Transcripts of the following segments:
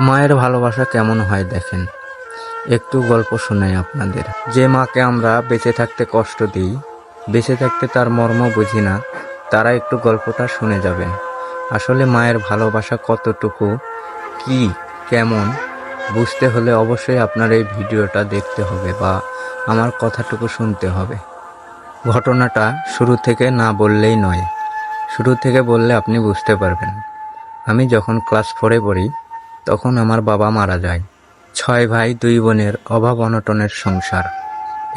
মায়ের ভালোবাসা কেমন হয় দেখেন, একটু গল্প শোনাই আপনাদের। যে মাকে আমরা বেঁচে থাকতে কষ্ট দিই, বেঁচে থাকতে তার মর্ম বুঝি না, তারা একটু গল্পটা শুনে যাবেন। আসলে মায়ের ভালোবাসা কতটুকু, কি, কেমন বুঝতে হলে অবশ্যই আপনার এই ভিডিওটা দেখতে হবে বা আমার কথাটুকু শুনতে হবে। ঘটনাটা শুরু থেকে না বললেই নয়, শুরু থেকে বললে আপনি বুঝতে পারবেন। আমি যখন ক্লাস 4-এ পড়ি তখন আমার বাবা মারা যায়। 6 ভাই 2 বোনের অভাব অনটনের সংসার।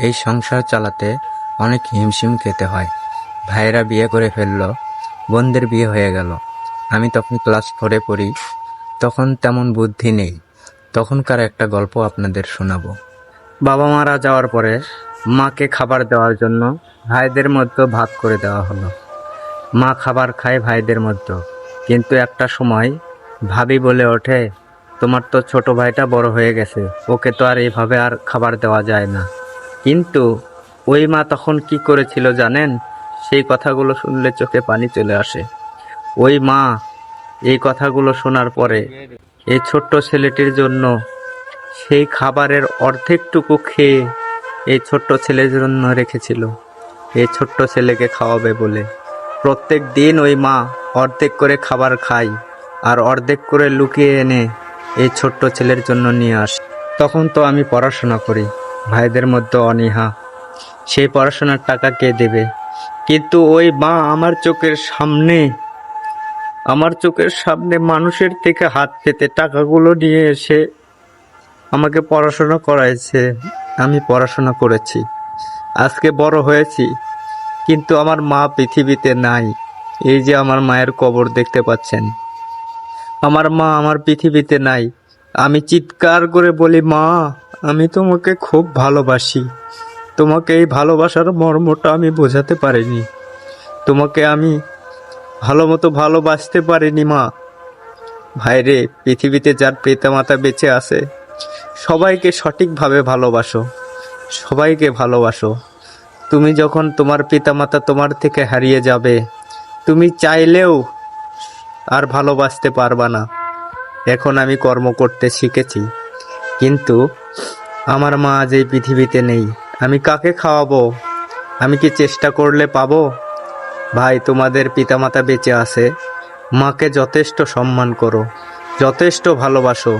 এই সংসার চালাতে অনেক হিমশিম খেতে হয়। ভাইয়েরা বিয়ে করে ফেলল, বোনদের বিয়ে হয়ে গেল। আমি তখন ক্লাস 4-এ পড়ি, তখন তেমন বুদ্ধি নেই। তখনকার একটা গল্প আপনাদের শোনাবো। বাবা মারা যাওয়ার পরে মাকে খাবার দেওয়ার জন্য ভাইদের মধ্যে ভাগ করে দেওয়া হলো। মা খাবার খায় ভাইদের মধ্যে, কিন্তু একটা সময় ভাবি বলে ওঠে, তোমার তো ছোট ভাইটা বড় হয়ে গেছে, ওকে তো আর এইভাবে আর খাবার দেওয়া যায় না। কিন্তু ওই মা তখন কি করেছিল জানেন? সেই কথাগুলো শুনলে চোখে পানি চলে আসে। ওই মা এই কথাগুলো শোনার পরে এই ছোট্ট ছেলেটির জন্য সেই খাবারের অর্ধেকটুকু খেয়ে এই ছোট্ট ছেলের জন্য রেখেছিল, এই ছোট্ট ছেলেকে খাওয়াবে বলে। প্রত্যেক দিন ওই মা অর্ধেক করে খাবার খায় আর অর্ধেক করে লুকিয়ে এনে এই ছোট্ট ছেলের জন্য নিয়ে আসে। তখন তো আমি পড়াশোনা করি, ভাইদের মধ্যে অনীহা, সেই পড়াশোনার টাকা কে দেবে? কিন্তু ওই মা আমার চোখের সামনে মানুষের থেকে হাত পেতে টাকাগুলো নিয়ে এসে আমাকে পড়াশোনা করাইছে। আমি পড়াশোনা করেছি, আজকে বড় হয়েছি, কিন্তু আমার মা পৃথিবীতে নাই। এই যে আমার মায়ের কবর দেখতে পাচ্ছেন, আমার মা আমার পৃথিবীতে নাই। আমি চিৎকার করে বলি, মা, আমি তোমাকে খুব ভালোবাসি। তোমাকে এই ভালোবাসার মর্মটা আমি বোঝাতে পারিনি, তোমাকে আমি ভালো মতো ভালোবাসতে পারিনি মা। ভাইরে, পৃথিবীতে যার পিতামাতা বেঁচে আছে সবাইকে সঠিকভাবে ভালোবাসো, সবাইকে ভালোবাসো। তুমি যখন তোমার পিতামাতা তোমার থেকে হারিয়ে যাবে, তুমি চাইলেও আর ভালোবাসতে পারবা না। এখন আমি কর্ম করতে শিখেছি, কিন্তু আমার মা আজ এই পৃথিবীতে নেই। আমি কাকে খাওয়াবো? আমি কি চেষ্টা করলে পাবো? ভাই, তোমাদের পিতামাতা বেঁচে আছে, মাকে যথেষ্ট সম্মান করো, যথেষ্ট ভালোবাসো,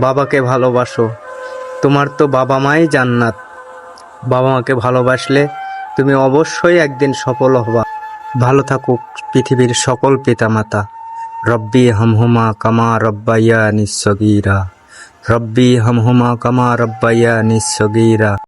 বাবাকে ভালোবাসো। তোমার তো বাবা মাই জান্নাত। বাবা মাকে ভালোবাসলে তুমি অবশ্যই একদিন সফল হবা। ভালো থাকুক পৃথিবীর সকল পিতামাতা। রব্বি হামহুমা কামা রব্বায়ানি সগীরা। রব্বি হামহুমা কামা রব্বায়ানি সগীরা।